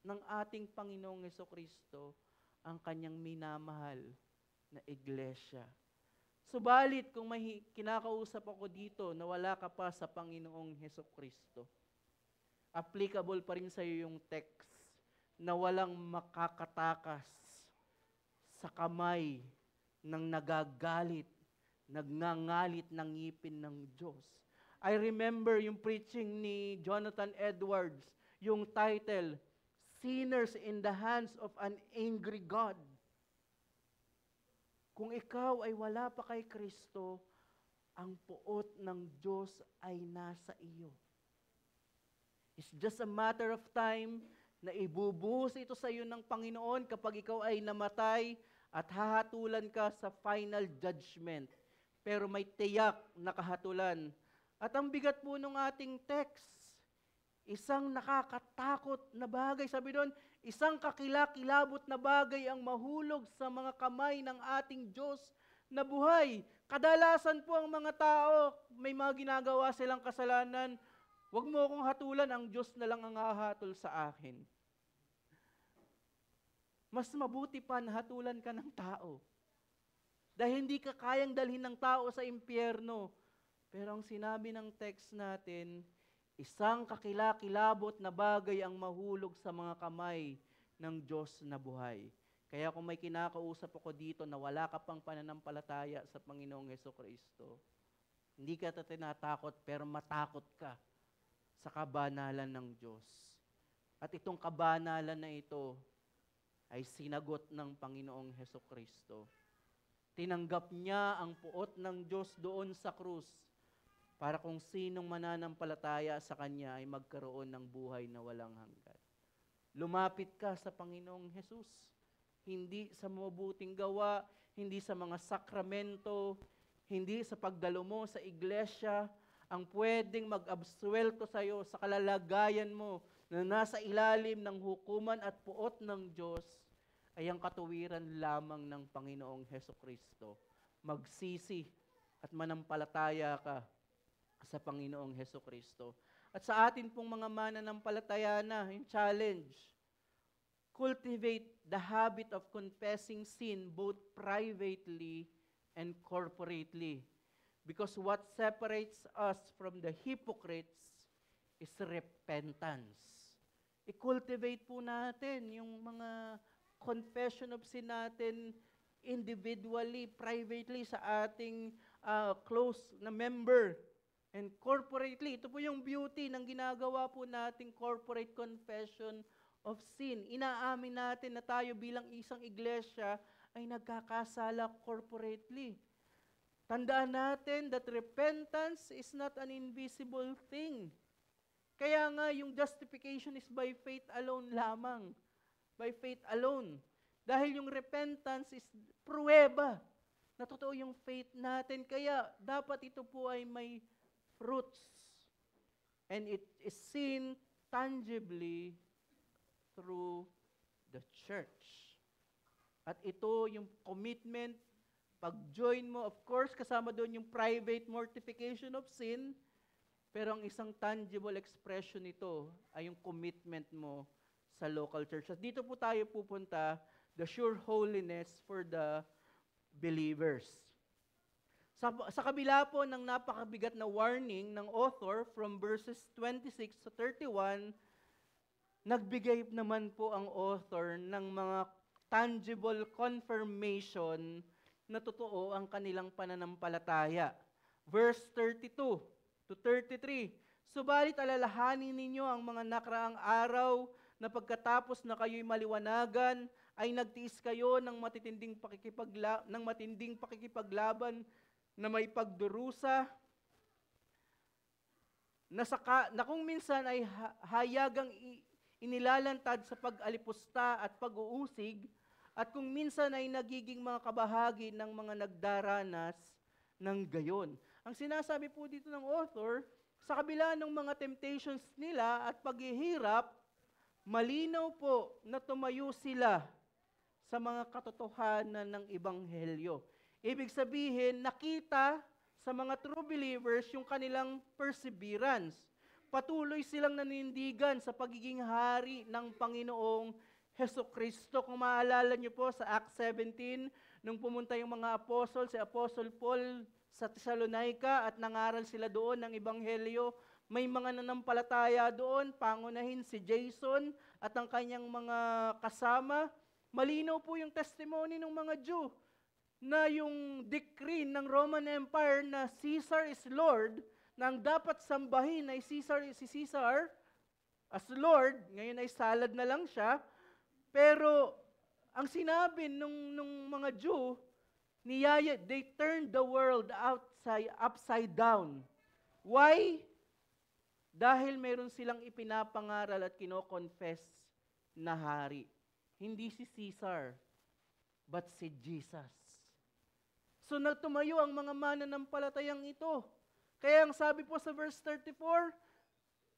ng ating Panginoong Jesucristo ang kanyang minamahal na iglesia. Subalit kung may kinakausap ako dito na wala ka pa sa Panginoong Jesucristo, applicable pa rin sa iyo yung text na walang makakatakas sa kamay ng nagagalit, nagngangalit ng ngipin ng Diyos. I remember yung preaching ni Jonathan Edwards, yung title, Sinners in the Hands of an Angry God. Kung ikaw ay wala pa kay Kristo, ang puot ng Diyos ay nasa iyo. It's just a matter of time na ibubuhos ito sa iyo ng Panginoon kapag ikaw ay namatay at hahatulan ka sa final judgment. Pero may tiyak na kahatulan. At ang bigat po ng ating text, isang nakakatakot na bagay. Sabi doon, isang kakilakilabot na bagay ang mahulog sa mga kamay ng ating Diyos na buhay. Kadalasan po ang mga tao, may mga ginagawa silang kasalanan, huwag mo akong hatulan, ang Diyos na lang ang hahatol sa akin. Mas mabuti pa na hatulan ka ng tao. Dahil hindi ka kayang dalhin ng tao sa impyerno. Pero ang sinabi ng text natin, isang kakilakilabot na bagay ang mahulog sa mga kamay ng Diyos na buhay. Kaya kung may kinakausap ako dito na wala ka pang pananampalataya sa Panginoong Jesucristo, hindi ka tinatakot pero matakot ka sa kabanalan ng Diyos. At itong kabanalan na ito ay sinagot ng Panginoong Jesucristo. Tinanggap niya ang puot ng Diyos doon sa krus para kung sinong mananampalataya sa Kanya ay magkaroon ng buhay na walang hanggan. Lumapit ka sa Panginoong Jesus. Hindi sa mabuting gawa, hindi sa mga sakramento, hindi sa pagdalo mo sa iglesia, ang pwedeng mag-absuelto sa iyo sa kalalagayan mo na nasa ilalim ng hukuman at puot ng Diyos ay ang katuwiran lamang ng Panginoong Hesukristo. Magsisi at manampalataya ka sa Panginoong Hesukristo. At sa atin pong mga mananampalataya na, yung challenge, cultivate the habit of confessing sin both privately and corporately. Because what separates us from the hypocrites is repentance. I-cultivate po natin yung mga confession of sin natin individually, privately sa ating close na member. And corporately, ito po yung beauty ng ginagawa po nating corporate confession of sin. Inaamin natin na tayo bilang isang iglesia ay nagkakasala corporately. Tandaan natin that repentance is not an invisible thing. Kaya nga yung justification is by faith alone lamang. By faith alone. Dahil yung repentance is pruweba na totoo yung faith natin. Kaya dapat ito po ay may fruits. And it is seen tangibly through the church. At ito yung commitment, pag-join mo, of course, kasama doon yung private mortification of sin, pero ang isang tangible expression nito ay yung commitment mo sa local church. At dito po tayo pupunta, the sure holiness for the believers. Sa kabila po ng napakabigat na warning ng author from verses 26 to 31, nagbigay naman po ang author ng mga tangible confirmation na totoo ang kanilang pananampalataya. Verse 32 to 33, subalit alalahanin ninyo ang mga nakaraang araw na pagkatapos na kayo'y maliwanagan, ay nagtiis kayo ng matinding pakikipaglaban na may pagdurusa, na kung minsan ay hayagang inilalantad sa pag-alipusta at pag-uusig, at kung minsan ay nagiging mga kabahagi ng mga nagdaranas ng gayon. Ang sinasabi po dito ng author, sa kabila ng mga temptations nila at paghihirap, malinaw po na tumayo sila sa mga katotohanan ng Ebanghelyo. Ibig sabihin, nakita sa mga true believers yung kanilang perseverance. Patuloy silang nanindigan sa pagiging hari ng Panginoong Hesukristo. Kung maalala niyo po sa Acts 17, nung pumunta yung mga apostol, si Apostle Paul sa Thessalonica at nangaral sila doon ng Ebanghelyo, may mga nanampalataya doon, pangunahin si Jason at ang kanyang mga kasama. Malinaw po yung testimony ng mga Jew na yung decree ng Roman Empire na Caesar is Lord, na ang dapat sambahin ay si Caesar as Lord, ngayon ay salad na lang siya, pero ang sinabi nung mga Jew, they turned the world upside down. Why? Dahil meron silang ipinapangaral at kino-confess na hari. Hindi si Caesar, but si Jesus. So nagtumayo ang mga mananampalatayang ito. Kaya ang sabi po sa verse 34,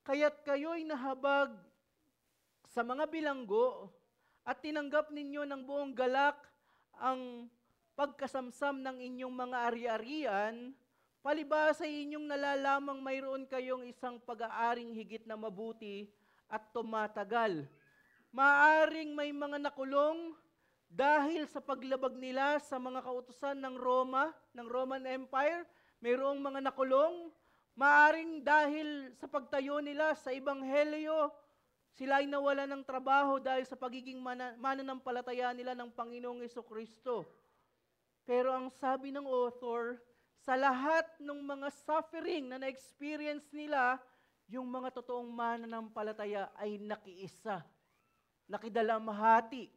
kaya't kayo'y nahabag sa mga bilanggo at tinanggap ninyo ng buong galak ang pagkasamsam ng inyong mga ari-arian, palibhasa inyong nalalamang mayroon kayong isang pag-aaring higit na mabuti at tumatagal. Maaring may mga nakulong dahil sa paglabag nila sa mga kautusan ng Roman Empire, mayroong mga nakulong. Maaring dahil sa pagtayo nila sa Ebanghelyo, sila ay nawala ng trabaho dahil sa pagiging mananampalataya nila ng Panginoong Hesukristo. Pero ang sabi ng author, sa lahat ng mga suffering na na-experience nila, yung mga totoong mananampalataya ay nakiisa, nakidalamhati,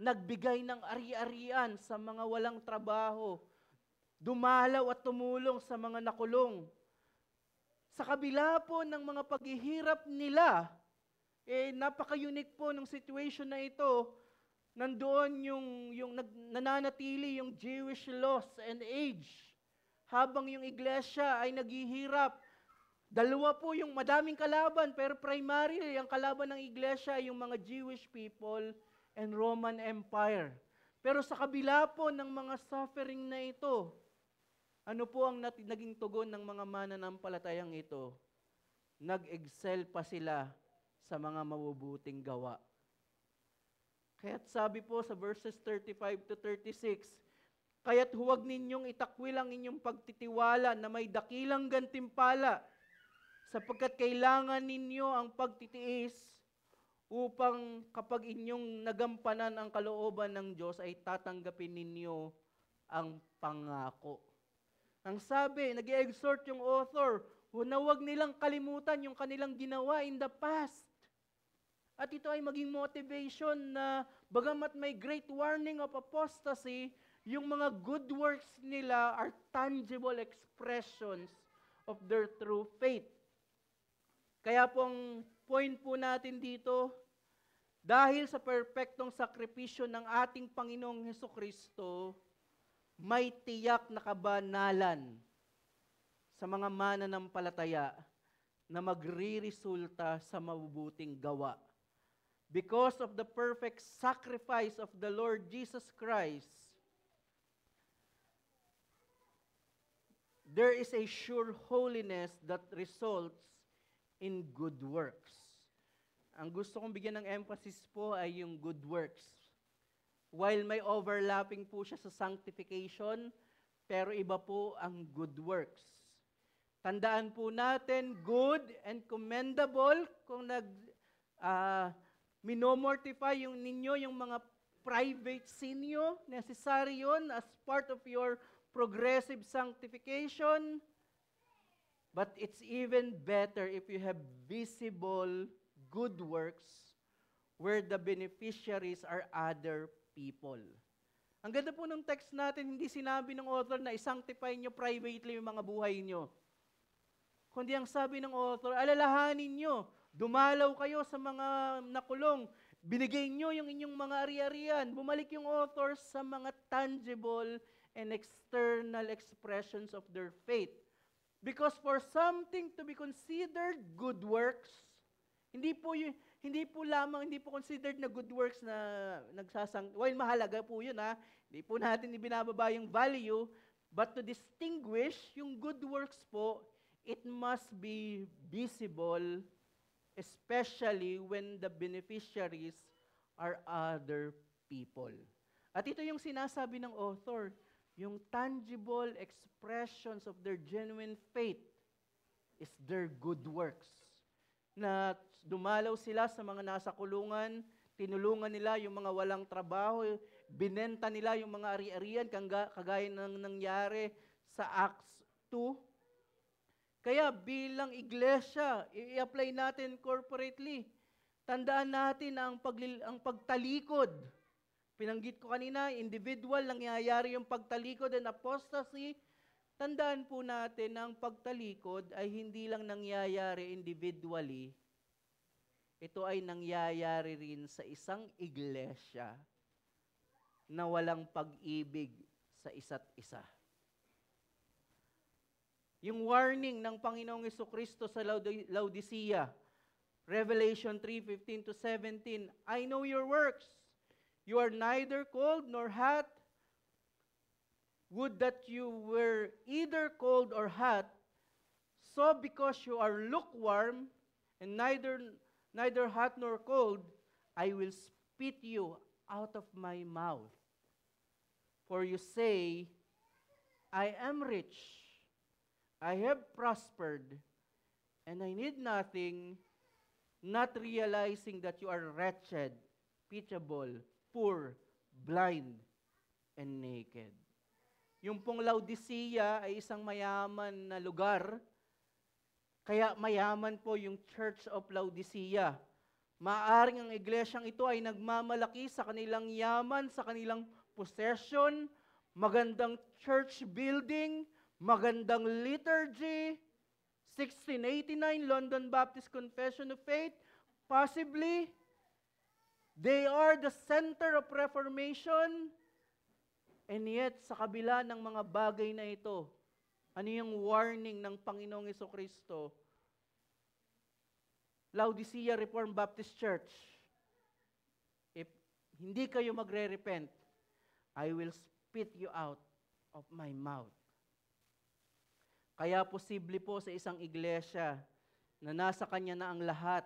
nagbigay ng ari-arian sa mga walang trabaho, dumalaw at tumulong sa mga nakulong. Sa kabila po ng mga paghihirap nila, napaka-unique po ng situation na ito. Nandoon yung nananatili yung Jewish laws and age. Habang yung iglesia ay naghihirap, dalawa po yung madaming kalaban, pero primarily ang kalaban ng iglesia ay yung mga Jewish people and Roman Empire. Pero sa kabila po ng mga suffering na ito, ano po ang naging tugon ng mga mananampalatayang ito? Nag-excel pa sila sa mga mabubuting gawa. Kaya't sabi po sa verses 35 to 36, kaya't huwag ninyong itakwil ang inyong pagtitiwala na may dakilang gantimpala, sapagkat kailangan ninyo ang pagtitiis upang kapag inyong nagampanan ang kalooban ng Diyos ay tatanggapin ninyo ang pangako. Ang sabi, nag-i-exhort yung author, na huwag nilang kalimutan yung kanilang ginawa in the past. At ito ay maging motivation na bagamat may great warning of apostasy, yung mga good works nila are tangible expressions of their true faith. Kaya pong point po natin dito, dahil sa perpektong sakripisyo ng ating Panginoong Hesukristo, may tiyak na kabanalan sa mga mananampalataya na magriresulta sa mabubuting gawa. Because of the perfect sacrifice of the Lord Jesus Christ, there is a sure holiness that results in good works. Ang gusto kong bigyan ng emphasis po ay yung good works. While may overlapping po siya sa sanctification, pero iba po ang good works. Tandaan po natin, good and commendable, kung minomortify yung ninyo, yung mga private sin nyo, necessary yun as part of your progressive sanctification. But it's even better if you have visible good works where the beneficiaries are other people. Ang ganda po ng text natin, hindi sinabi ng author na i-sanctify nyo privately yung mga buhay nyo. Kundi ang sabi ng author, alalahanin nyo, dumalaw kayo sa mga nakulong, binigay nyo yung inyong mga ari-arian. Bumalik yung author sa mga tangible and external expressions of their faith. Because for something to be considered good works, hindi po considered na good works na while mahalaga po yun hindi po natin ibinababa yung value, but to distinguish yung good works po, it must be visible, especially when the beneficiaries are other people. At ito yung sinasabi ng author, yung tangible expressions of their genuine faith is their good works. Na dumalaw sila sa mga nasa kulungan, tinulungan nila yung mga walang trabaho, binenta nila yung mga ari-arian, kagaya ng nangyari sa Acts 2. Kaya bilang iglesia, i-apply natin corporately. Tandaan natin ang pagtalikod. Pinanggit ko kanina, individual, nangyayari yung pagtalikod and apostasy. Tandaan po natin na ang pagtalikod ay hindi lang nangyayari individually. Ito ay nangyayari rin sa isang iglesia na walang pag-ibig sa isa't isa. Yung warning ng Panginoong Jesucristo sa Laodicea, Revelation 3:15-17, I know your works. You are neither cold nor hot. Would that you were either cold or hot. So because you are lukewarm and neither hot nor cold, I will spit you out of my mouth. For you say, I am rich, I have prospered, and I need nothing, not realizing that you are wretched, pitiable, poor, blind, and naked. Yung pong Laodicea ay isang mayaman na lugar, kaya mayaman po yung Church of Laodicea. Maaring ang iglesyang ito ay nagmamalaki sa kanilang yaman, sa kanilang possession, magandang church building, magandang liturgy, 1689 London Baptist Confession of Faith, possibly, they are the center of Reformation, and yet, sa kabila ng mga bagay na ito, ano yung warning ng Panginoong Jesucristo? Laodicea Reformed Baptist Church, if hindi kayo magre-repent, I will spit you out of my mouth. Kaya posible po sa isang iglesia na nasa kanya na ang lahat,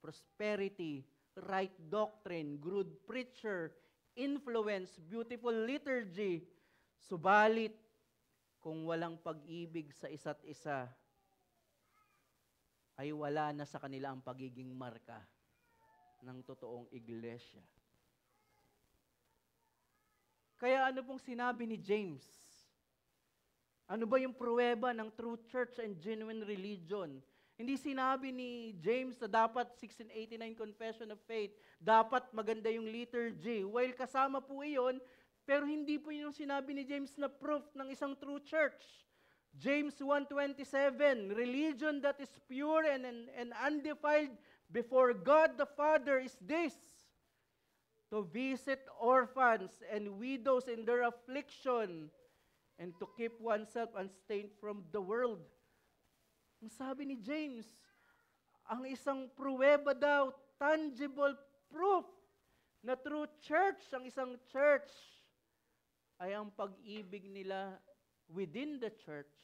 prosperity, right doctrine, good preacher, influence, beautiful liturgy, subalit kung walang pag-ibig sa isa't isa, ay wala na sa kanila ang pagiging marka ng totoong iglesia. Kaya ano pong sinabi ni James? Ano ba yung pruweba ng true church and genuine religion? Hindi sinabi ni James na dapat 1689 Confession of Faith, dapat maganda yung liturgy. While kasama po iyon, pero hindi po yung sinabi ni James na proof ng isang true church. James 1:27, religion that is pure and undefiled before God the Father is this, to visit orphans and widows in their affliction, and to keep oneself unstained from the world. Ang sabi ni James, ang isang pruweba daw, tangible proof na true church, ang isang church, ay ang pag-ibig nila within the church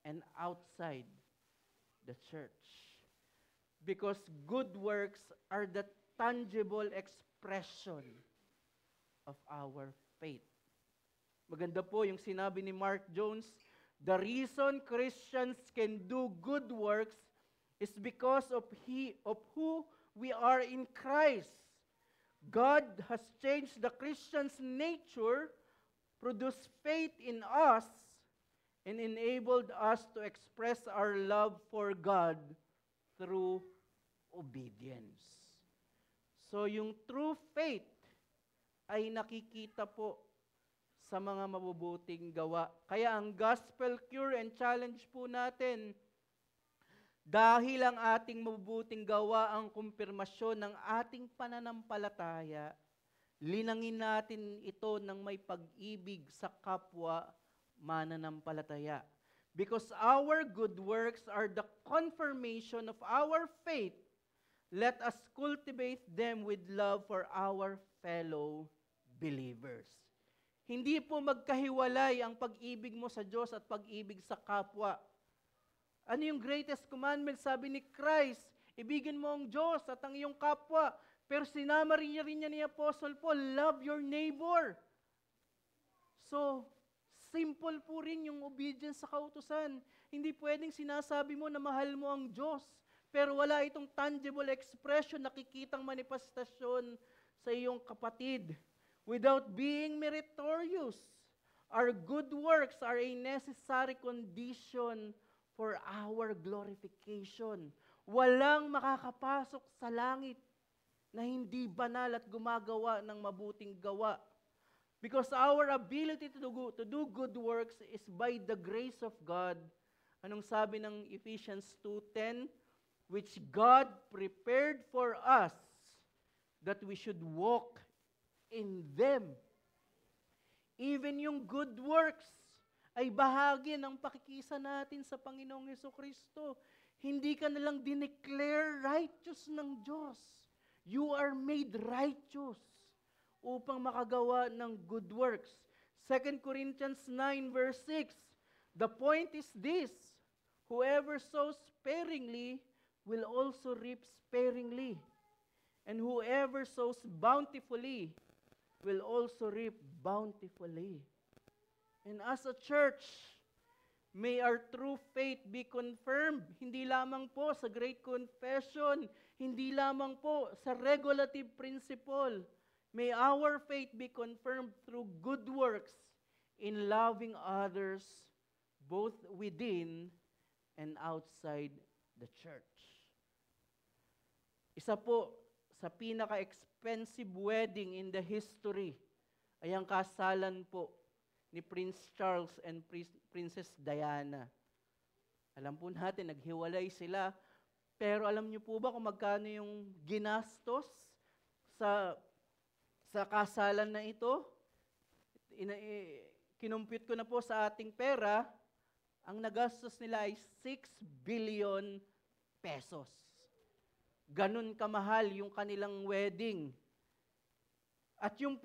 and outside the church. Because good works are the tangible expression of our faith. Maganda po yung sinabi ni Mark Jones, the reason Christians can do good works is because of who we are in Christ. God has changed the Christian's nature, produced faith in us, and enabled us to express our love for God through obedience. So yung true faith ay nakikita po sa mga mabubuting gawa. Kaya ang gospel cure and challenge po natin, dahil ang ating mabubuting gawa ang kumpirmasyon ng ating pananampalataya, linangin natin ito ng may pag-ibig sa kapwa mananampalataya. Because our good works are the confirmation of our faith, let us cultivate them with love for our fellow believers. Hindi po magkahiwalay ang pag-ibig mo sa Diyos at pag-ibig sa kapwa. Ano yung greatest commandment? Sabi ni Christ, ibigin mo ang Diyos at ang iyong kapwa. Pero sinama rin niya ni Apostle Paul, love your neighbor. So, simple po rin yung obedience sa kautusan. Hindi pwedeng sinasabi mo na mahal mo ang Diyos, pero wala itong tangible expression, nakikitang manifestasyon sa iyong kapatid. Without being meritorious, our good works are a necessary condition for our glorification. Walang makakapasok sa langit na hindi banal at gumagawa ng mabuting gawa. Because our ability to do good works is by the grace of God. Anong sabi ng Ephesians 2:10? Which God prepared for us that we should walk in them. Even yung good works ay bahagi ng pakikisa natin sa Panginoong Hesukristo. Hindi ka nalang dineclare righteous ng Diyos. You are made righteous upang makagawa ng good works. 2 Corinthians 9 verse 6, the point is this, whoever sows sparingly will also reap sparingly, and whoever sows bountifully will also reap bountifully. And as a church, may our true faith be confirmed, hindi lamang po sa Great Confession, hindi lamang po sa regulative principle. May our faith be confirmed through good works in loving others both within and outside the church. Isa po sa pinaka-expensive wedding in the history ay ang kasalan po ni Prince Charles and Princess Diana. Alam po natin, naghiwalay sila. Pero alam niyo po ba kung magkano yung ginastos sa kasalan na ito? Kinumpute ko na po sa ating pera, ang nagastos nila ay 6 billion pesos. Ganun kamahal yung kanilang wedding. At yung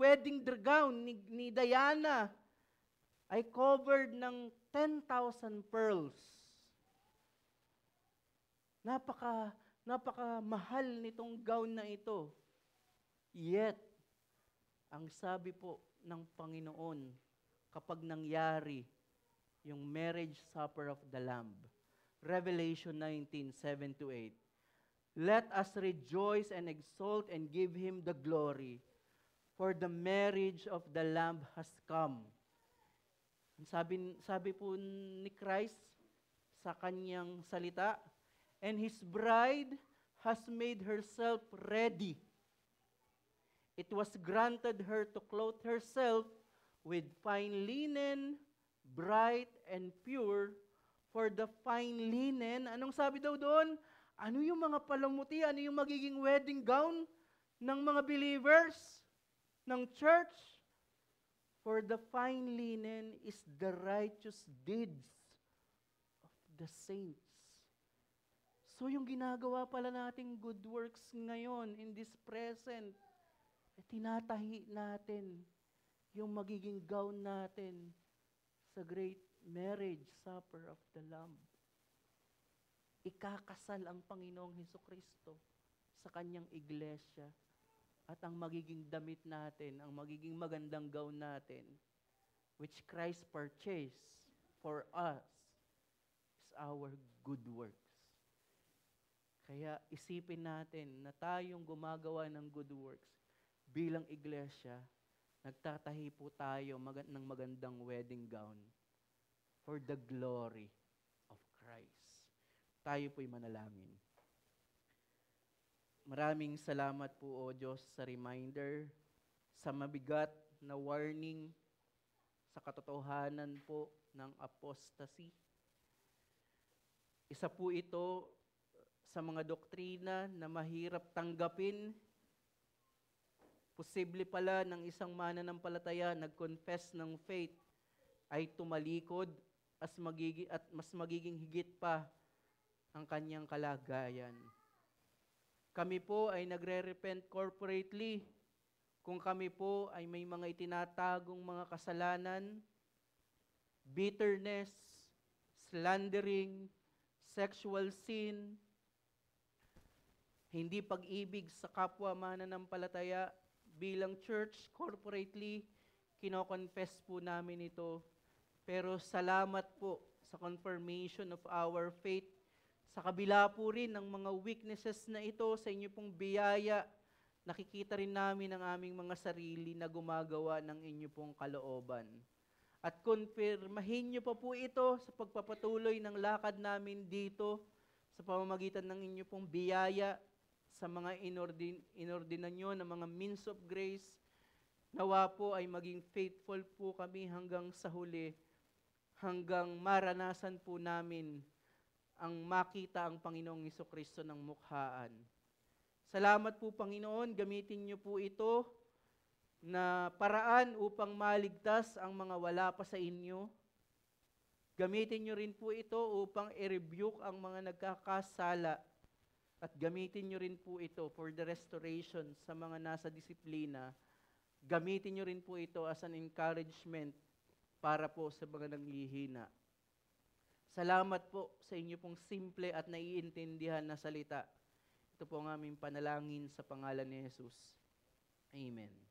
wedding gown ni Diana ay covered ng 10,000 pearls. Napaka mahal nitong gown na ito. Yet, ang sabi po ng Panginoon kapag nangyari yung marriage supper of the Lamb, Revelation 19:7-8, let us rejoice and exult and give Him the glory, for the marriage of the Lamb has come. Sabi po ni Christ sa kanyang salita, and His bride has made herself ready. It was granted her to clothe herself with fine linen, bright and pure, for the fine linen. Anong sabi daw doon? Ano yung mga palamuti? Ano yung magiging wedding gown ng mga believers, ng church? For the fine linen is the righteous deeds of the saints. So yung ginagawa pala nating good works ngayon in this present, tinatahi natin yung magiging gown natin sa great marriage supper of the Lamb. Ikakasal ang Panginoong Hesukristo sa kanyang iglesia, at ang magiging damit natin, ang magiging magandang gown natin, which Christ purchased for us, is our good works. Kaya isipin natin na tayong gumagawa ng good works bilang iglesia, nagtatahi po tayo ng magandang wedding gown for the glory of Christ. Tayo po'y manalangin. Maraming salamat po, O Diyos, sa reminder, sa mabigat na warning sa katotohanan po ng apostasy. Isa po ito sa mga doktrina na mahirap tanggapin. Posible pala ng isang mananampalataya nag-confess ng faith ay tumalikod at mas magiging higit pa ang kanyang kalagayan. Kami po ay nagre-repent corporately kung kami po ay may mga itinatagong mga kasalanan, bitterness, slandering, sexual sin, hindi pag-ibig sa kapwa mananampalataya. Bilang church, corporately, kino-confess po namin ito. Pero salamat po sa confirmation of our faith. Sa kabila po rin ng mga weaknesses na ito, sa inyo pong biyaya, nakikita rin namin ang aming mga sarili na gumagawa ng inyo pong kalooban. At konfirmahin niyo pa po ito sa pagpapatuloy ng lakad namin dito sa pamamagitan ng inyo pong biyaya sa mga inordinan nyo ng mga means of grace. Nawa po ay maging faithful po kami hanggang sa huli, hanggang maranasan po namin ang makita ang Panginoong Hesukristo ng mukhaan. Salamat po, Panginoon, gamitin niyo po ito na paraan upang maligtas ang mga wala pa sa inyo. Gamitin niyo rin po ito upang i-rebuke ang mga nagkakasala. At gamitin niyo rin po ito for the restoration sa mga nasa disiplina. Gamitin niyo rin po ito as an encouragement para po sa mga nanghihina. Salamat po sa inyo pong simple at naiintindihan na salita. Ito po ang aming panalangin sa pangalan ni Jesus. Amen.